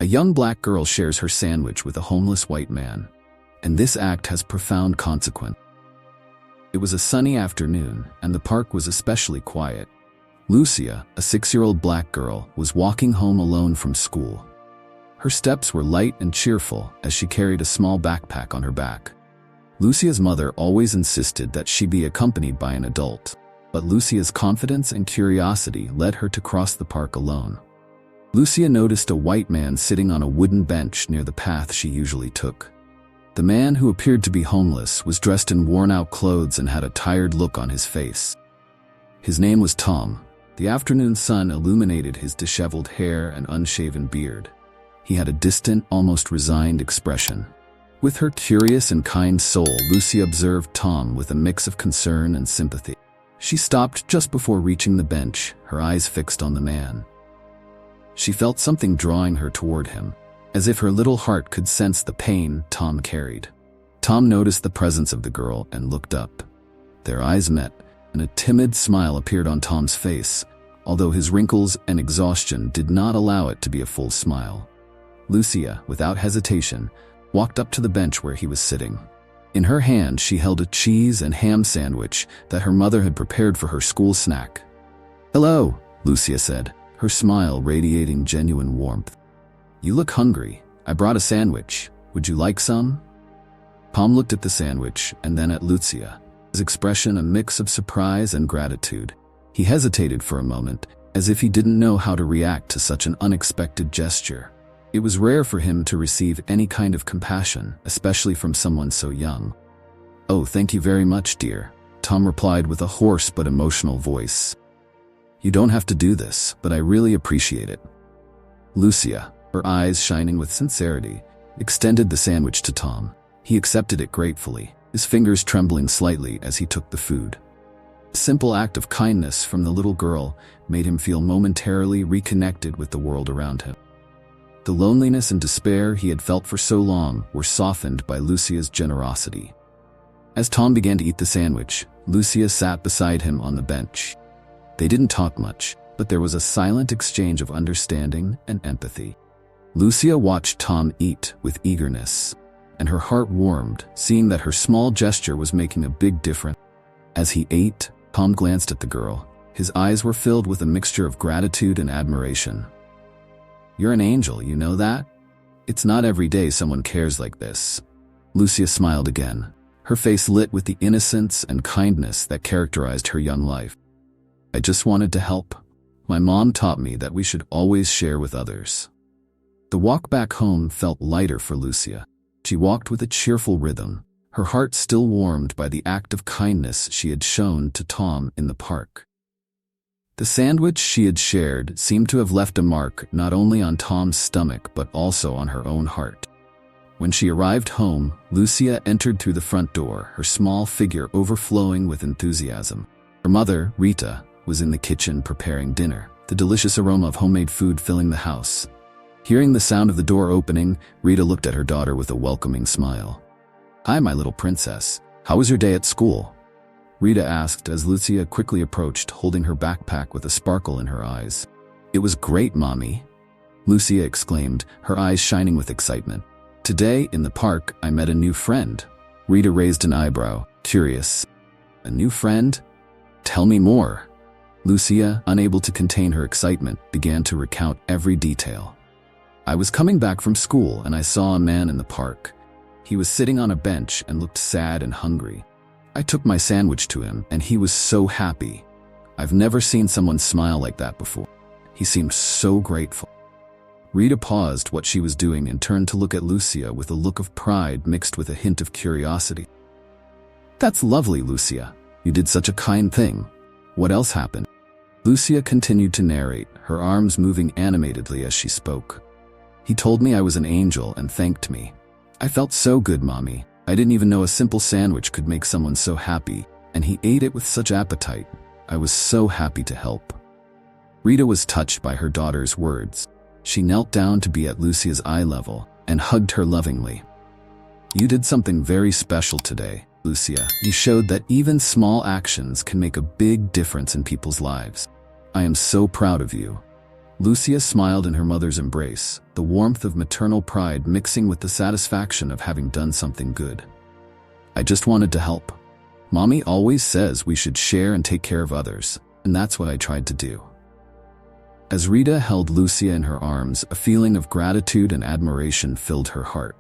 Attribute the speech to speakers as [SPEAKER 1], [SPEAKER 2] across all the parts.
[SPEAKER 1] A young black girl shares her sandwich with a homeless white man, and this act has profound consequence. It was a sunny afternoon, and the park was especially quiet. Lucia, a 6-year-old black girl, was walking home alone from school. Her steps were light and cheerful as she carried a small backpack on her back. Lucia's mother always insisted that she be accompanied by an adult, but Lucia's confidence and curiosity led her to cross the park alone. Lucia noticed a white man sitting on a wooden bench near the path she usually took. The man, who appeared to be homeless, was dressed in worn-out clothes and had a tired look on his face. His name was Tom. The afternoon sun illuminated his disheveled hair and unshaven beard. He had a distant, almost resigned expression. With her curious and kind soul, Lucia observed Tom with a mix of concern and sympathy. She stopped just before reaching the bench, her eyes fixed on the man. She felt something drawing her toward him, as if her little heart could sense the pain Tom carried. Tom noticed the presence of the girl and looked up. Their eyes met, and a timid smile appeared on Tom's face, although his wrinkles and exhaustion did not allow it to be a full smile. Lucia, without hesitation, walked up to the bench where he was sitting. In her hand, she held a cheese and ham sandwich that her mother had prepared for her school snack. "Hello," Lucia said, her smile radiating genuine warmth. "You look hungry. I brought a sandwich. Would you like some?" Tom looked at the sandwich and then at Lucia, his expression a mix of surprise and gratitude. He hesitated for a moment, as if he didn't know how to react to such an unexpected gesture. It was rare for him to receive any kind of compassion, especially from someone so young. "Oh, thank you very much, dear," Tom replied with a hoarse but emotional voice. "You don't have to do this, but I really appreciate it." Lucia, her eyes shining with sincerity, extended the sandwich to Tom. He accepted it gratefully, his fingers trembling slightly as he took the food. The simple act of kindness from the little girl made him feel momentarily reconnected with the world around him. The loneliness and despair he had felt for so long were softened by Lucia's generosity. As Tom began to eat the sandwich, Lucia sat beside him on the bench. They didn't talk much, but there was a silent exchange of understanding and empathy. Lucia watched Tom eat with eagerness, and her heart warmed, seeing that her small gesture was making a big difference. As he ate, Tom glanced at the girl. His eyes were filled with a mixture of gratitude and admiration. "You're an angel, you know that? It's not every day someone cares like this." Lucia smiled again, her face lit with the innocence and kindness that characterized her young life. "I just wanted to help. My mom taught me that we should always share with others." The walk back home felt lighter for Lucia. She walked with a cheerful rhythm, her heart still warmed by the act of kindness she had shown to Tom in the park. The sandwich she had shared seemed to have left a mark not only on Tom's stomach but also on her own heart. When she arrived home, Lucia entered through the front door, her small figure overflowing with enthusiasm. Her mother, Rita, was in the kitchen preparing dinner, the delicious aroma of homemade food filling the house. Hearing the sound of the door opening, Rita looked at her daughter with a welcoming smile. "Hi, my little princess. How was your day at school?" Rita asked as Lucia quickly approached, holding her backpack with a sparkle in her eyes. "It was great, Mommy," Lucia exclaimed, her eyes shining with excitement. "Today, in the park, I met a new friend." Rita raised an eyebrow, curious. "A new friend? Tell me more." Lucia, unable to contain her excitement, began to recount every detail. "I was coming back from school and I saw a man in the park. He was sitting on a bench and looked sad and hungry. I took my sandwich to him and he was so happy. I've never seen someone smile like that before. He seemed so grateful." Rita paused what she was doing and turned to look at Lucia with a look of pride mixed with a hint of curiosity. "That's lovely, Lucia. You did such a kind thing. What else happened?" Lucia continued to narrate, her arms moving animatedly as she spoke. "He told me I was an angel and thanked me. I felt so good, Mommy. I didn't even know a simple sandwich could make someone so happy, and he ate it with such appetite. I was so happy to help." Rita was touched by her daughter's words. She knelt down to be at Lucia's eye level and hugged her lovingly. "You did something very special today, Lucia. You showed that even small actions can make a big difference in people's lives. I am so proud of you." Lucia smiled in her mother's embrace, the warmth of maternal pride mixing with the satisfaction of having done something good. I just wanted to help. Mommy always says we should share and take care of others, and that's what I tried to do. As Rita held Lucia in her arms, a feeling of gratitude and admiration filled her heart.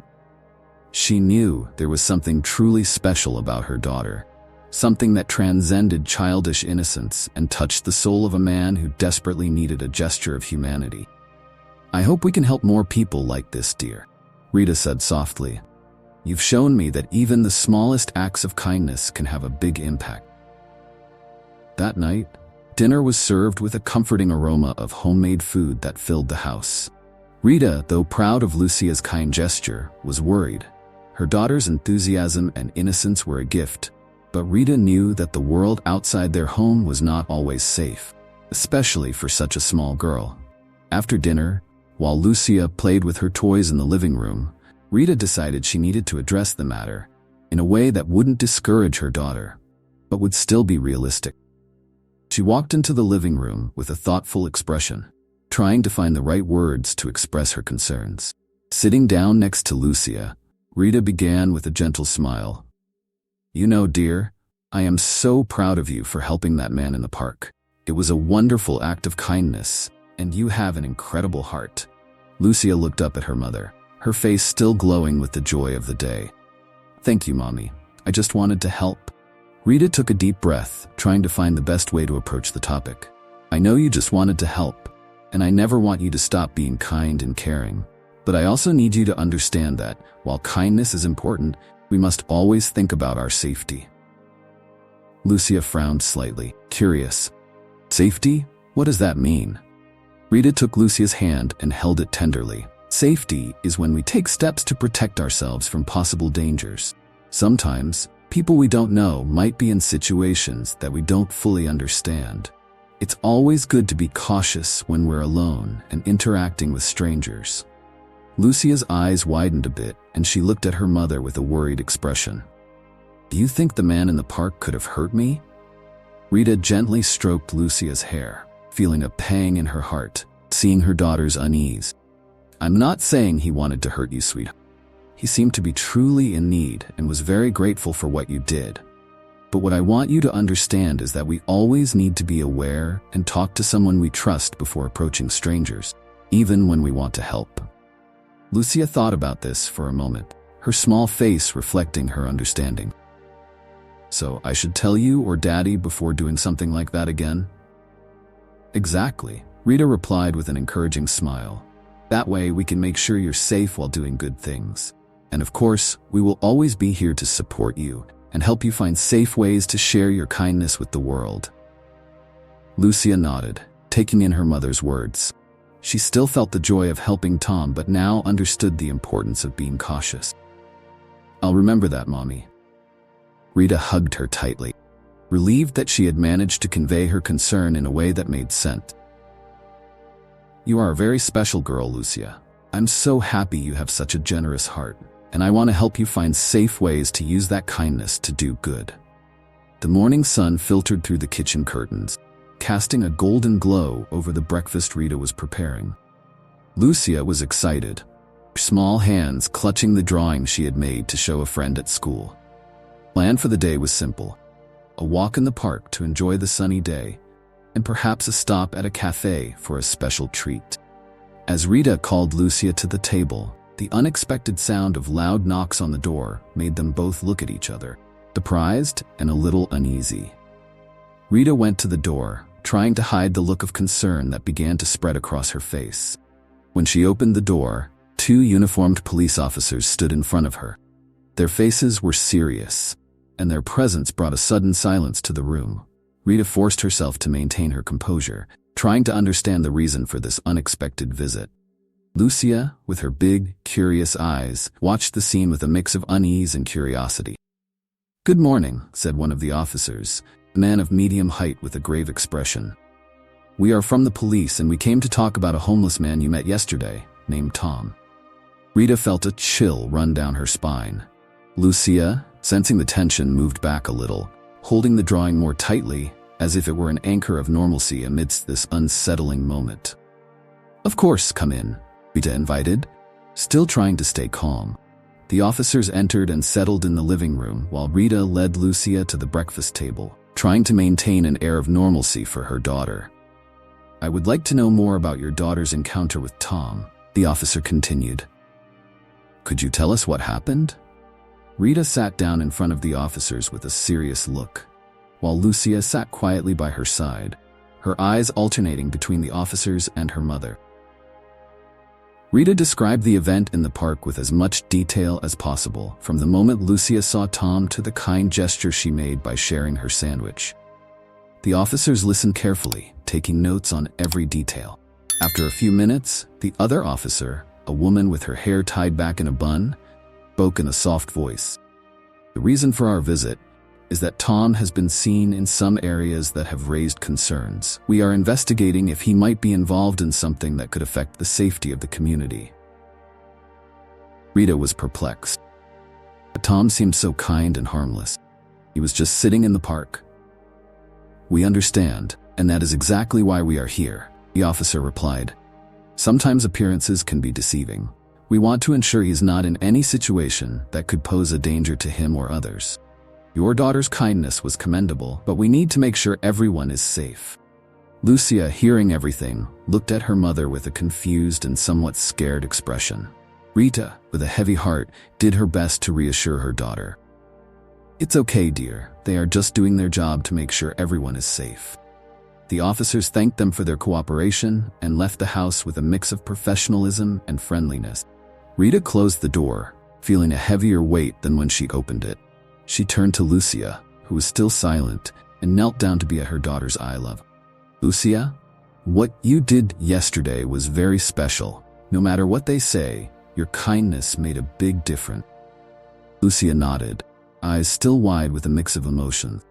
[SPEAKER 1] She knew there was something truly special about her daughter, something that transcended childish innocence and touched the soul of a man who desperately needed a gesture of humanity. I hope we can help more people like this, dear, Rita said softly. You've shown me that even the smallest acts of kindness can have a big impact. That night, dinner was served with a comforting aroma of homemade food that filled the house. Rita, though proud of Lucia's kind gesture, was worried. Her daughter's enthusiasm and innocence were a gift, but Rita knew that the world outside their home was not always safe, especially for such a small girl. After dinner, while Lucia played with her toys in the living room, Rita decided she needed to address the matter in a way that wouldn't discourage her daughter, but would still be realistic. She walked into the living room with a thoughtful expression, trying to find the right words to express her concerns. Sitting down next to Lucia, Rita began with a gentle smile. You know, dear, I am so proud of you for helping that man in the park. It was a wonderful act of kindness, and you have an incredible heart. Lucia looked up at her mother, her face still glowing with the joy of the day. Thank you, Mommy. I just wanted to help. Rita took a deep breath, trying to find the best way to approach the topic. I know you just wanted to help, and I never want you to stop being kind and caring. But I also need you to understand that, while kindness is important, we must always think about our safety. Lucia frowned slightly, curious. Safety? What does that mean? Rita took Lucia's hand and held it tenderly. Safety is when we take steps to protect ourselves from possible dangers. Sometimes, people we don't know might be in situations that we don't fully understand. It's always good to be cautious when we're alone and interacting with strangers. Lucia's eyes widened a bit, and she looked at her mother with a worried expression. Do you think the man in the park could have hurt me? Rita gently stroked Lucia's hair, feeling a pang in her heart, seeing her daughter's unease. I'm not saying he wanted to hurt you, sweetheart. He seemed to be truly in need and was very grateful for what you did. But what I want you to understand is that we always need to be aware and talk to someone we trust before approaching strangers, even when we want to help. Lucia thought about this for a moment, her small face reflecting her understanding. So I should tell you or Daddy before doing something like that again? Exactly, Rita replied with an encouraging smile. That way we can make sure you're safe while doing good things. And of course, we will always be here to support you and help you find safe ways to share your kindness with the world. Lucia nodded, taking in her mother's words. She still felt the joy of helping Tom, but now understood the importance of being cautious. I'll remember that, Mommy. Rita hugged her tightly, relieved that she had managed to convey her concern in a way that made sense. You are a very special girl, Lucia. I'm so happy you have such a generous heart, and I want to help you find safe ways to use that kindness to do good. The morning sun filtered through the kitchen curtains, casting a golden glow over the breakfast Rita was preparing. Lucia was excited, her small hands clutching the drawing she had made to show a friend at school. Plan for the day was simple: a walk in the park to enjoy the sunny day, and perhaps a stop at a cafe for a special treat. As Rita called Lucia to the table, the unexpected sound of loud knocks on the door made them both look at each other, surprised and a little uneasy. Rita went to the door, trying to hide the look of concern that began to spread across her face. When she opened the door, 2 uniformed police officers stood in front of her. Their faces were serious, and their presence brought a sudden silence to the room. Rita forced herself to maintain her composure, trying to understand the reason for this unexpected visit. Lucia, with her big, curious eyes, watched the scene with a mix of unease and curiosity. "Good morning," said one of the officers, a man of medium height with a grave expression. "We are from the police, and we came to talk about a homeless man you met yesterday, named Tom." Rita felt a chill run down her spine. Lucia, sensing the tension, moved back a little, holding the drawing more tightly, as if it were an anchor of normalcy amidst this unsettling moment. Of course, come in, Rita invited, still trying to stay calm. The officers entered and settled in the living room while Rita led Lucia to the breakfast table, trying to maintain an air of normalcy for her daughter. I would like to know more about your daughter's encounter with Tom, the officer continued. Could you tell us what happened? Rita sat down in front of the officers with a serious look, while Lucia sat quietly by her side, her eyes alternating between the officers and her mother. Rita described the event in the park with as much detail as possible, from the moment Lucia saw Tom to the kind gesture she made by sharing her sandwich. The officers listened carefully, taking notes on every detail. After a few minutes, the other officer, a woman with her hair tied back in a bun, spoke in a soft voice. The reason for our visit is that Tom has been seen in some areas that have raised concerns. We are investigating if he might be involved in something that could affect the safety of the community. Rita was perplexed. But Tom seemed so kind and harmless. He was just sitting in the park. We understand, and that is exactly why we are here, the officer replied. Sometimes appearances can be deceiving. We want to ensure he is not in any situation that could pose a danger to him or others. Your daughter's kindness was commendable, but we need to make sure everyone is safe. Lucia, hearing everything, looked at her mother with a confused and somewhat scared expression. Rita, with a heavy heart, did her best to reassure her daughter. It's okay, dear. They are just doing their job to make sure everyone is safe. The officers thanked them for their cooperation and left the house with a mix of professionalism and friendliness. Rita closed the door, feeling a heavier weight than when she opened it. She turned to Lucia, who was still silent, and knelt down to be at her daughter's eye level. Lucia, what you did yesterday was very special. No matter what they say, your kindness made a big difference. Lucia nodded, eyes still wide with a mix of emotions.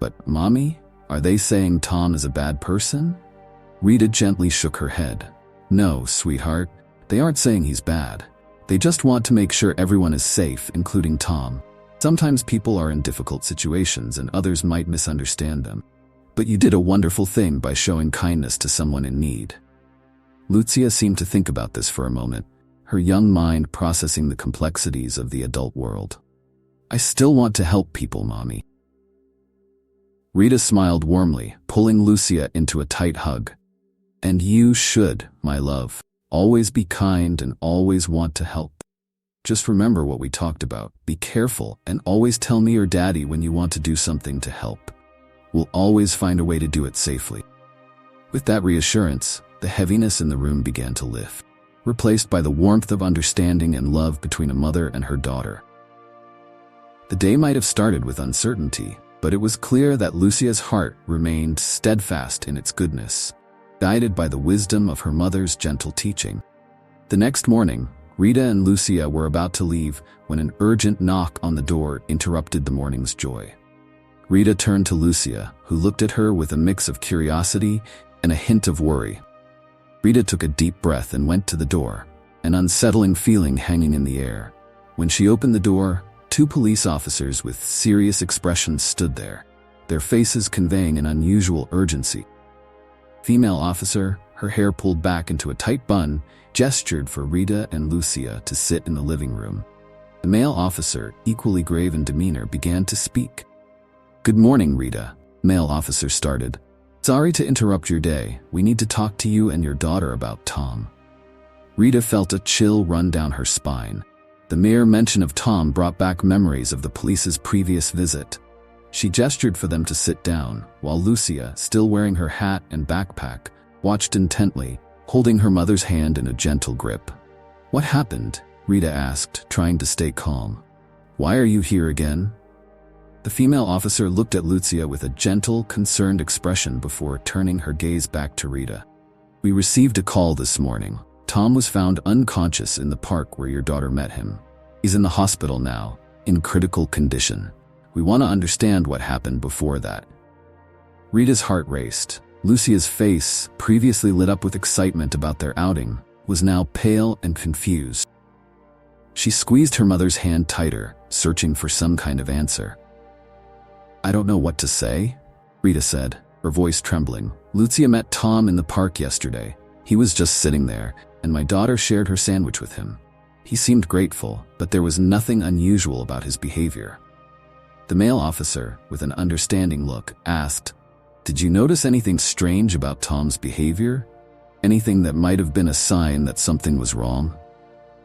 [SPEAKER 1] But, Mommy, are they saying Tom is a bad person? Rita gently shook her head. No, sweetheart, they aren't saying he's bad. They just want to make sure everyone is safe, including Tom. Sometimes people are in difficult situations and others might misunderstand them. But you did a wonderful thing by showing kindness to someone in need. Lucia seemed to think about this for a moment, her young mind processing the complexities of the adult world. I still want to help people, Mommy. Rita smiled warmly, pulling Lucia into a tight hug. And you should, my love, always be kind and always want to help. Just remember what we talked about. Be careful and always tell me or Daddy when you want to do something to help. We'll always find a way to do it safely. With that reassurance, the heaviness in the room began to lift, replaced by the warmth of understanding and love between a mother and her daughter. The day might have started with uncertainty, but it was clear that Lucia's heart remained steadfast in its goodness, guided by the wisdom of her mother's gentle teaching. The next morning, Rita and Lucia were about to leave when an urgent knock on the door interrupted the morning's joy. Rita turned to Lucia, who looked at her with a mix of curiosity and a hint of worry. Rita took a deep breath and went to the door, an unsettling feeling hanging in the air. When she opened the door, 2 police officers with serious expressions stood there, their faces conveying an unusual urgency. Female officer, her hair pulled back into a tight bun, gestured for Rita and Lucia to sit in the living room. The male officer, equally grave in demeanor, began to speak. Good morning, Rita, male officer started. Sorry to interrupt your day. We need to talk to you and your daughter about Tom. Rita felt a chill run down her spine. The mere mention of Tom brought back memories of the police's previous visit. She gestured for them to sit down, while Lucia, still wearing her hat and backpack, watched intently, holding her mother's hand in a gentle grip. What happened? Rita asked, trying to stay calm. Why are you here again? The female officer looked at Lucia with a gentle, concerned expression before turning her gaze back to Rita. We received a call this morning. Tom was found unconscious in the park where your daughter met him. He's in the hospital now, in critical condition. We want to understand what happened before that. Rita's heart raced. Lucia's face, previously lit up with excitement about their outing, was now pale and confused. She squeezed her mother's hand tighter, searching for some kind of answer. I don't know what to say, Rita said, her voice trembling. Lucia met Tom in the park yesterday. He was just sitting there, and my daughter shared her sandwich with him. He seemed grateful, but there was nothing unusual about his behavior. The male officer, with an understanding look, asked, "Did you notice anything strange about Tom's behavior? Anything that might have been a sign that something was wrong?"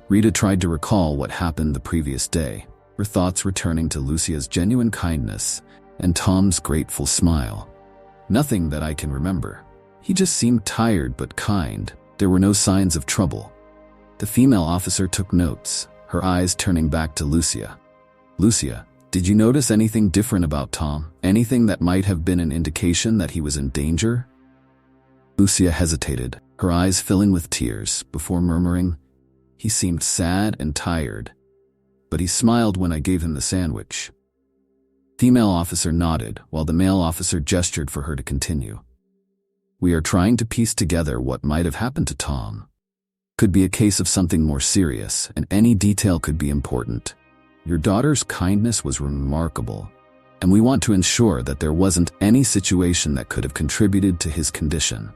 [SPEAKER 1] Rita tried to recall what happened the previous day, her thoughts returning to Lucia's genuine kindness and Tom's grateful smile. "Nothing that I can remember. He just seemed tired but kind. There were no signs of trouble." The female officer took notes, her eyes turning back to Lucia. "Lucia, did you notice anything different about Tom? Anything that might have been an indication that he was in danger?" Lucia hesitated, her eyes filling with tears, before murmuring, "He seemed sad and tired, but he smiled when I gave him the sandwich." Female officer nodded, while the male officer gestured for her to continue. "We are trying to piece together what might have happened to Tom. Could be a case of something more serious, and any detail could be important. Your daughter's kindness was remarkable, and we want to ensure that there wasn't any situation that could have contributed to his condition."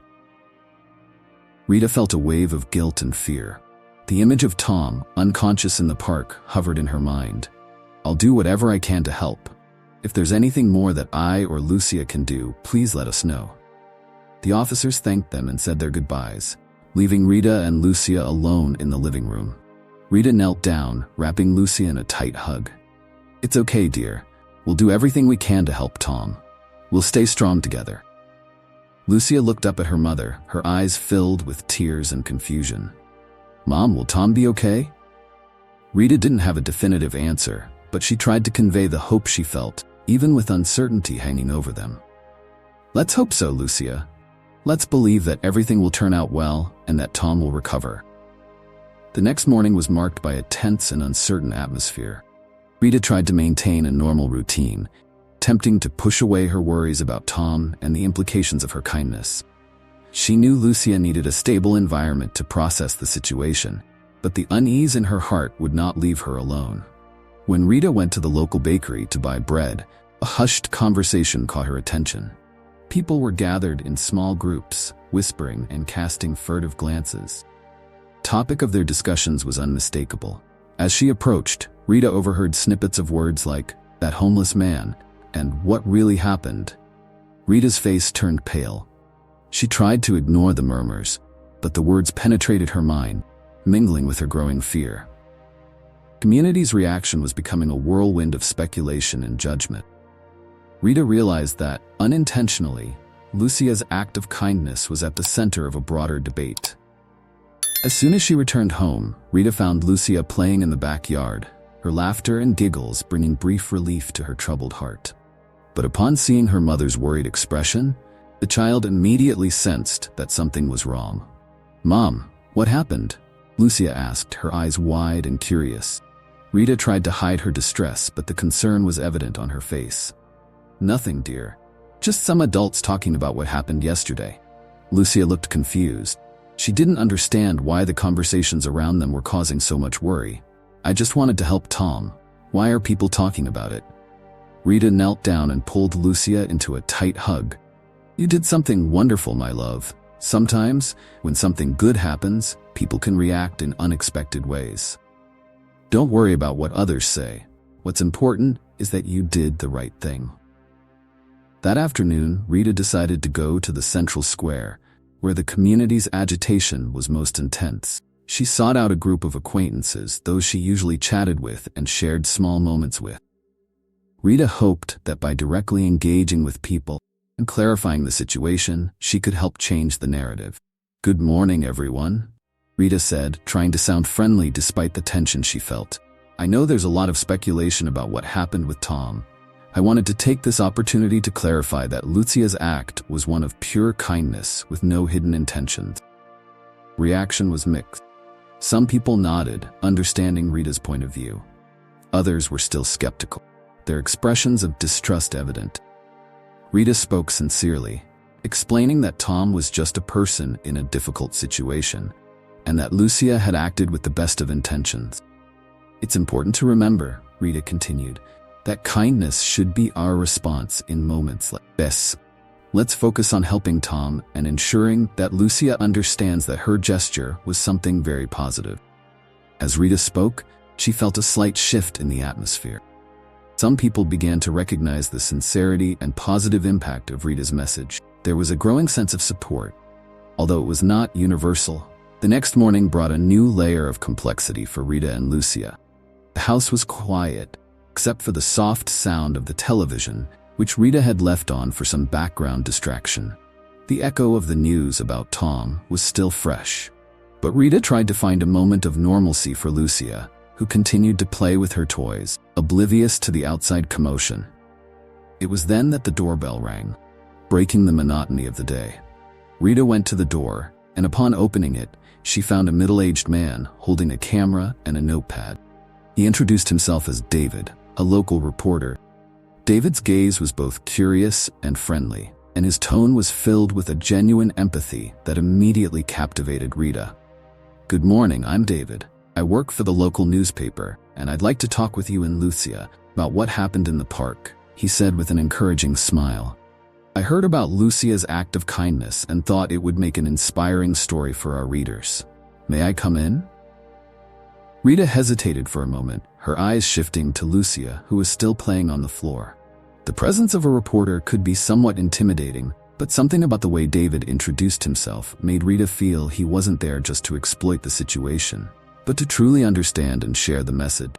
[SPEAKER 1] Rita felt a wave of guilt and fear. The image of Tom, unconscious in the park, hovered in her mind. "I'll do whatever I can to help. If there's anything more that I or Lucia can do, please let us know." The officers thanked them and said their goodbyes, leaving Rita and Lucia alone in the living room. Rita knelt down, wrapping Lucia in a tight hug. "It's okay, dear. We'll do everything we can to help Tom. We'll stay strong together." Lucia looked up at her mother, her eyes filled with tears and confusion. "Mom, will Tom be okay?" Rita didn't have a definitive answer, but she tried to convey the hope she felt, even with uncertainty hanging over them. "Let's hope so, Lucia. Let's believe that everything will turn out well and that Tom will recover." The next morning was marked by a tense and uncertain atmosphere. Rita tried to maintain a normal routine, attempting to push away her worries about Tom and the implications of her kindness. She knew Lucia needed a stable environment to process the situation, but the unease in her heart would not leave her alone. When Rita went to the local bakery to buy bread, a hushed conversation caught her attention. People were gathered in small groups, whispering and casting furtive glances. The topic of their discussions was unmistakable. As she approached, Rita overheard snippets of words like, "that homeless man," and "what really happened." Rita's face turned pale. She tried to ignore the murmurs, but the words penetrated her mind, mingling with her growing fear. The community's reaction was becoming a whirlwind of speculation and judgment. Rita realized that, unintentionally, Lucia's act of kindness was at the center of a broader debate. As soon as she returned home, Rita found Lucia playing in the backyard, her laughter and giggles bringing brief relief to her troubled heart. But upon seeing her mother's worried expression, the child immediately sensed that something was wrong. "Mom, what happened?" Lucia asked, her eyes wide and curious. Rita tried to hide her distress, but the concern was evident on her face. "Nothing, dear. Just some adults talking about what happened yesterday." Lucia looked confused. She didn't understand why the conversations around them were causing so much worry. "I just wanted to help Tom. Why are people talking about it?" Rita knelt down and pulled Lucia into a tight hug. "You did something wonderful, my love. Sometimes, when something good happens, people can react in unexpected ways. Don't worry about what others say. What's important is that you did the right thing." That afternoon, Rita decided to go to the central square, where the community's agitation was most intense. She sought out a group of acquaintances, those she usually chatted with and shared small moments with. Rita hoped that by directly engaging with people and clarifying the situation, she could help change the narrative. "Good morning, everyone," Rita said, trying to sound friendly despite the tension she felt. "I know there's a lot of speculation about what happened with Tom. I wanted to take this opportunity to clarify that Lucia's act was one of pure kindness with no hidden intentions." Reaction was mixed. Some people nodded, understanding Rita's point of view. Others were still skeptical, their expressions of distrust evident. Rita spoke sincerely, explaining that Tom was just a person in a difficult situation, and that Lucia had acted with the best of intentions. "It's important to remember," Rita continued, "that kindness should be our response in moments like this. Let's focus on helping Tom and ensuring that Lucia understands that her gesture was something very positive. As Rita spoke, she felt a slight shift in the atmosphere. Some people began to recognize the sincerity and positive impact of Rita's message. There was a growing sense of support. Although it was not universal, the next morning brought a new layer of complexity for Rita and Lucia. The house was quiet, except for the soft sound of the television, which Rita had left on for some background distraction. The echo of the news about Tom was still fresh. But Rita tried to find a moment of normalcy for Lucia, who continued to play with her toys, oblivious to the outside commotion. It was then that the doorbell rang, breaking the monotony of the day. Rita went to the door, and upon opening it, she found a middle-aged man holding a camera and a notepad. He introduced himself as David, a local reporter. David's gaze was both curious and friendly, and his tone was filled with a genuine empathy that immediately captivated Rita. "Good morning, I'm David. I work for the local newspaper, and I'd like to talk with you and Lucia about what happened in the park," he said with an encouraging smile. "I heard about Lucia's act of kindness and thought it would make an inspiring story for our readers. May I come in?" Rita hesitated for a moment, her eyes shifting to Lucia, who was still playing on the floor. The presence of a reporter could be somewhat intimidating, but something about the way David introduced himself made Rita feel he wasn't there just to exploit the situation, but to truly understand and share the message.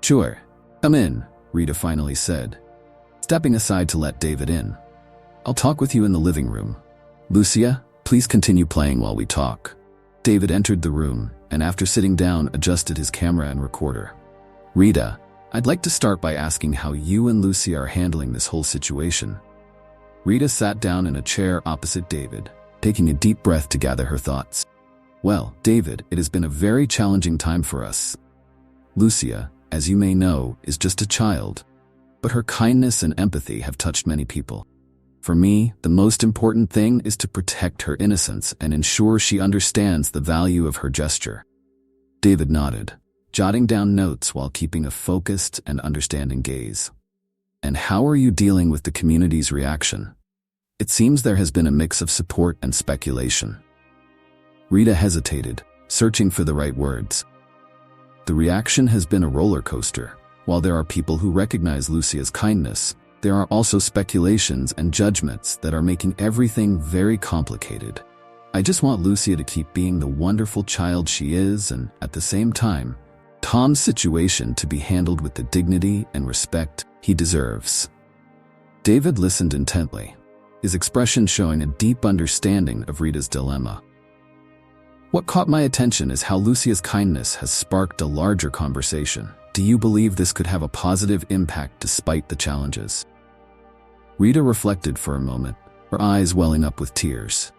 [SPEAKER 1] "Sure, come in," Rita finally said, stepping aside to let David in. "I'll talk with you in the living room. Lucia, please continue playing while we talk." David entered the room, and after sitting down, adjusted his camera and recorder. "Rita, I'd like to start by asking how you and Lucia are handling this whole situation." Rita sat down in a chair opposite David, taking a deep breath to gather her thoughts. "Well, David, it has been a very challenging time for us. Lucia, as you may know, is just a child, but her kindness and empathy have touched many people. For me, the most important thing is to protect her innocence and ensure she understands the value of her gesture." David nodded, jotting down notes while keeping a focused and understanding gaze. "And how are you dealing with the community's reaction? It seems there has been a mix of support and speculation." Rita hesitated, searching for the right words. "The reaction has been a roller coaster. While there are people who recognize Lucia's kindness, there are also speculations and judgments that are making everything very complicated. I just want Lucia to keep being the wonderful child she is, and at the same time, Tom's situation to be handled with the dignity and respect he deserves." David listened intently, his expression showing a deep understanding of Rita's dilemma. "What caught my attention is how Lucia's kindness has sparked a larger conversation. Do you believe this could have a positive impact despite the challenges?" Rita reflected for a moment, her eyes welling up with tears.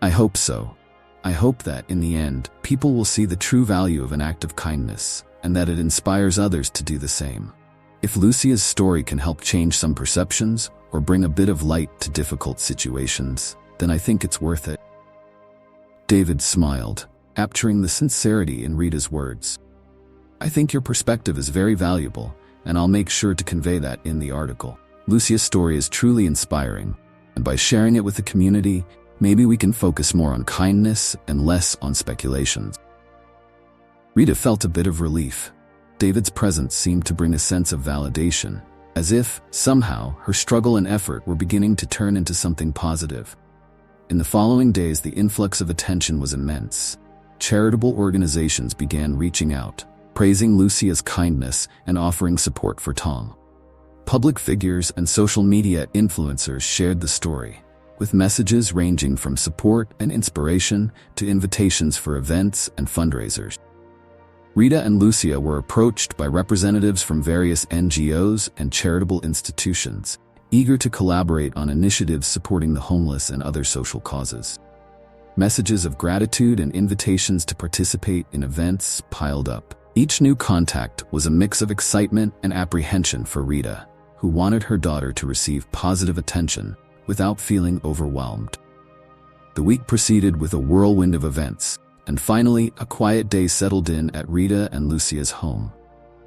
[SPEAKER 1] "I hope so. I hope that, in the end, people will see the true value of an act of kindness, and that it inspires others to do the same. If Lucia's story can help change some perceptions or bring a bit of light to difficult situations, then I think it's worth it." David smiled, capturing the sincerity in Rita's words. "I think your perspective is very valuable, and I'll make sure to convey that in the article. Lucia's story is truly inspiring, and by sharing it with the community, maybe we can focus more on kindness and less on speculations." Rita felt a bit of relief. David's presence seemed to bring a sense of validation, as if, somehow, her struggle and effort were beginning to turn into something positive. In the following days, the influx of attention was immense. Charitable organizations began reaching out, praising Lucia's kindness and offering support for Tom. Public figures and social media influencers shared the story, with messages ranging from support and inspiration to invitations for events and fundraisers. Rita and Lucia were approached by representatives from various NGOs and charitable institutions, eager to collaborate on initiatives supporting the homeless and other social causes. Messages of gratitude and invitations to participate in events piled up. Each new contact was a mix of excitement and apprehension for Rita, who wanted her daughter to receive positive attention without feeling overwhelmed. The week proceeded with a whirlwind of events, and finally a quiet day settled in at Rita and Lucia's home.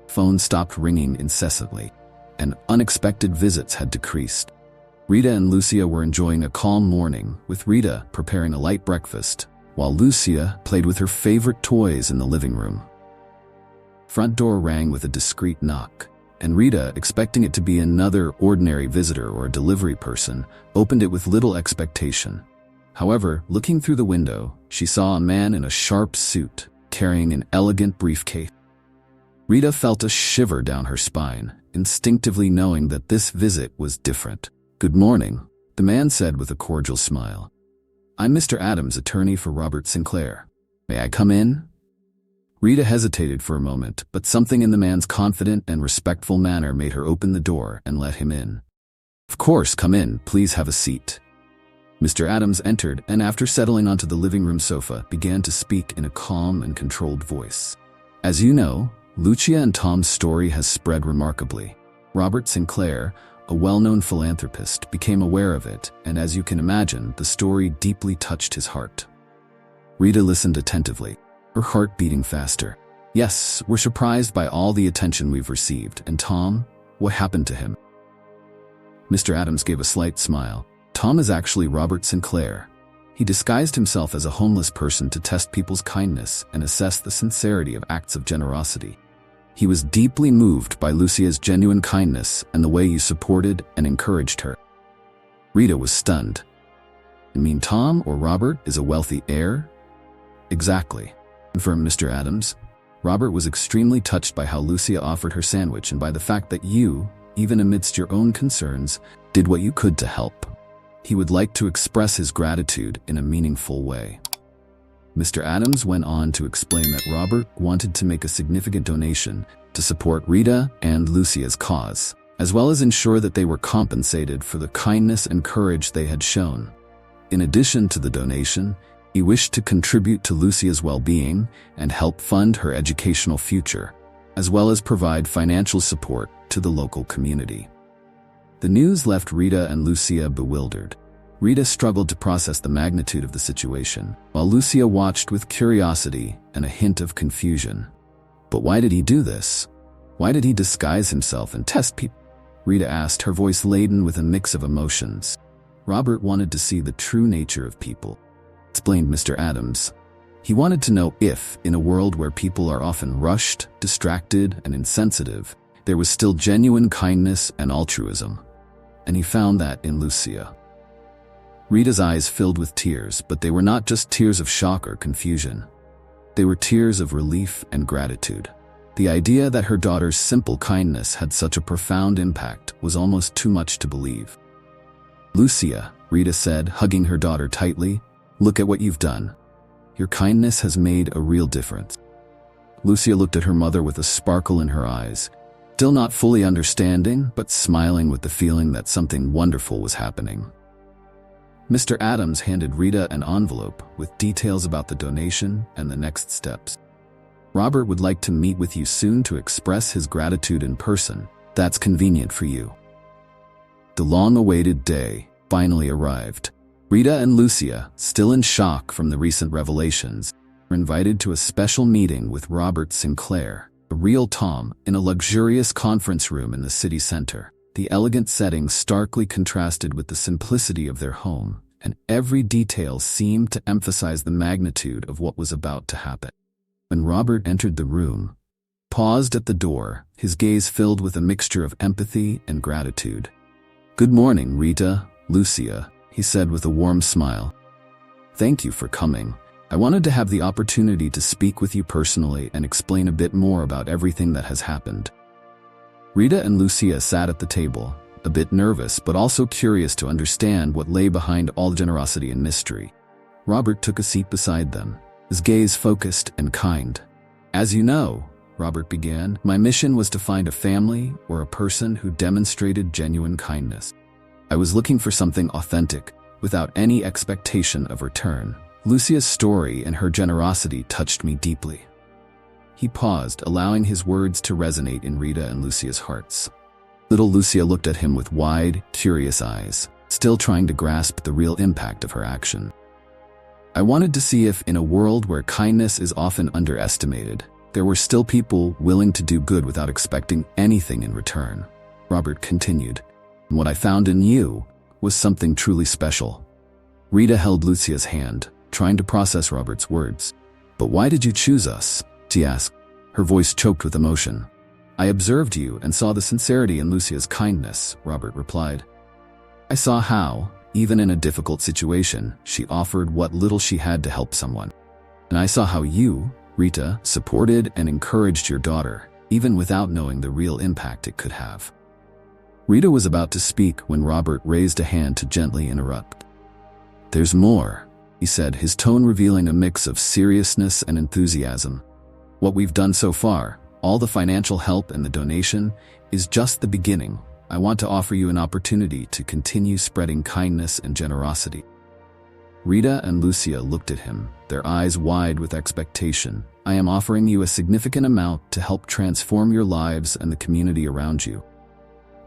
[SPEAKER 1] Phones stopped ringing incessantly, and unexpected visits had decreased. Rita and Lucia were enjoying a calm morning, with Rita preparing a light breakfast, while Lucia played with her favorite toys in the living room. Front door rang with a discreet knock, and Rita, expecting it to be another ordinary visitor or a delivery person, opened it with little expectation. However, looking through the window, she saw a man in a sharp suit, carrying an elegant briefcase. Rita felt a shiver down her spine, instinctively knowing that this visit was different. "Good morning," the man said with a cordial smile. "I'm Mr. Adams, attorney for Robert Sinclair. May I come in?" Rita hesitated for a moment, but something in the man's confident and respectful manner made her open the door and let him in. "Of course, come in. Please have a seat." Mr. Adams entered and, after settling onto the living room sofa, began to speak in a calm and controlled voice. "As you know, Lúcia and Tom's story has spread remarkably. Robert Sinclair, a well-known philanthropist, became aware of it, and as you can imagine, the story deeply touched his heart." Rita listened attentively, her heart beating faster. "Yes, we're surprised by all the attention we've received. And Tom, what happened to him?" Mr. Adams gave a slight smile. "Tom is actually Robert Sinclair. He disguised himself as a homeless person to test people's kindness and assess the sincerity of acts of generosity. He was deeply moved by Lucia's genuine kindness and the way you supported and encouraged her." Rita was stunned. "You mean Tom, or Robert, is a wealthy heir?" "Exactly," confirmed Mr. Adams. "Robert was extremely touched by how Lúcia offered her sandwich and by the fact that you, even amidst your own concerns, did what you could to help. He would like to express his gratitude in a meaningful way." Mr. Adams went on to explain that Robert wanted to make a significant donation to support Rita and Lucia's cause, as well as ensure that they were compensated for the kindness and courage they had shown. In addition to the donation, he wished to contribute to Lucia's well-being and help fund her educational future, as well as provide financial support to the local community. The news left Rita and Lucia bewildered. Rita struggled to process the magnitude of the situation, while Lucia watched with curiosity and a hint of confusion. "But why did he do this? Why did he disguise himself and test people?" Rita asked, her voice laden with a mix of emotions. "Robert wanted to see the true nature of people," explained Mr. Adams. "He wanted to know if, in a world where people are often rushed, distracted, and insensitive, there was still genuine kindness and altruism. And he found that in Lucia." Rita's eyes filled with tears, but they were not just tears of shock or confusion. They were tears of relief and gratitude. The idea that her daughter's simple kindness had such a profound impact was almost too much to believe. "Lucia," Rita said, hugging her daughter tightly, "look at what you've done. Your kindness has made a real difference." Lucia looked at her mother with a sparkle in her eyes, still not fully understanding, but smiling with the feeling that something wonderful was happening. Mr. Adams handed Rita an envelope with details about the donation and the next steps. "Robert would like to meet with you soon to express his gratitude in person. That's convenient for you." The long-awaited day finally arrived. Rita and Lucia, still in shock from the recent revelations, were invited to a special meeting with Robert Sinclair, a real Tom, in a luxurious conference room in the city center. The elegant setting starkly contrasted with the simplicity of their home, and every detail seemed to emphasize the magnitude of what was about to happen. When Robert entered the room, paused at the door, his gaze filled with a mixture of empathy and gratitude. "Good morning, Rita, Lucia," he said with a warm smile. "Thank you for coming. I wanted to have the opportunity to speak with you personally and explain a bit more about everything that has happened." Rita and Lucia sat at the table, a bit nervous but also curious to understand what lay behind all the generosity and mystery. Robert took a seat beside them, his gaze focused and kind. "As you know," Robert began, "my mission was to find a family or a person who demonstrated genuine kindness. I was looking for something authentic, without any expectation of return. Lucia's story and her generosity touched me deeply." He paused, allowing his words to resonate in Rita and Lucia's hearts. Little Lucia looked at him with wide, curious eyes, still trying to grasp the real impact of her action. "I wanted to see if, in a world where kindness is often underestimated, there were still people willing to do good without expecting anything in return," Robert continued. "And what I found in you was something truly special. Rita held Lucia's hand, trying to process Robert's words. "But why did you choose us?" she asked, her voice choked with emotion. "I observed you and saw the sincerity in Lucia's kindness," Robert replied. "I saw how, even in a difficult situation, she offered what little she had to help someone. And I saw how you, Rita, supported and encouraged your daughter, even without knowing the real impact it could have." Rita was about to speak when Robert raised a hand to gently interrupt. "There's more," he said, his tone revealing a mix of seriousness and enthusiasm. "What we've done so far, all the financial help and the donation, is just the beginning. I want to offer you an opportunity to continue spreading kindness and generosity." Rita and Lucia looked at him, their eyes wide with expectation. "I am offering you a significant amount to help transform your lives and the community around you.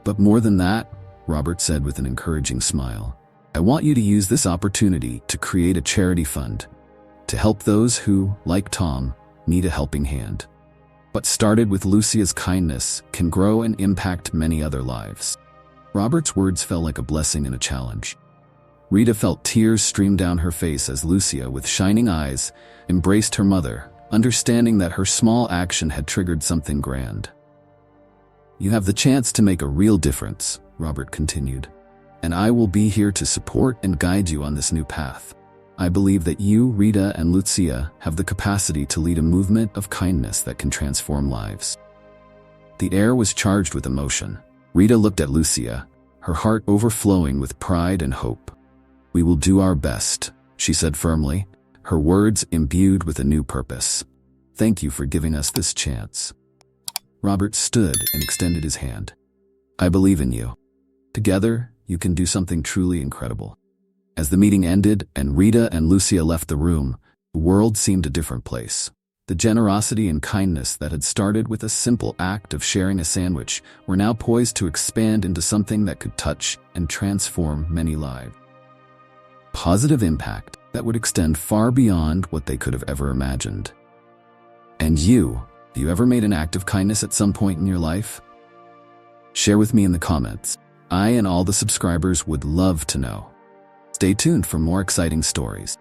[SPEAKER 1] But more than that," Robert said with an encouraging smile, "I want you to use this opportunity to create a charity fund to help those who, like Tom, need a helping hand. What started with Lucia's kindness can grow and impact many other lives." Robert's words fell like a blessing and a challenge. Rita felt tears stream down her face as Lucia, with shining eyes, embraced her mother, understanding that her small action had triggered something grand. "You have the chance to make a real difference," Robert continued, "and I will be here to support and guide you on this new path. I believe that you, Rita, and Lucia have the capacity to lead a movement of kindness that can transform lives." The air was charged with emotion. Rita looked at Lucia, her heart overflowing with pride and hope. "We will do our best," she said firmly, her words imbued with a new purpose. "Thank you for giving us this chance." Robert stood and extended his hand. "I believe in you. Together, you can do something truly incredible." As the meeting ended and Rita and Lucia left the room, the world seemed a different place. The generosity and kindness that had started with a simple act of sharing a sandwich were now poised to expand into something that could touch and transform many lives. Positive impact that would extend far beyond what they could have ever imagined. And you, have you ever made an act of kindness at some point in your life? Share with me in the comments. I and all the subscribers would love to know. Stay tuned for more exciting stories.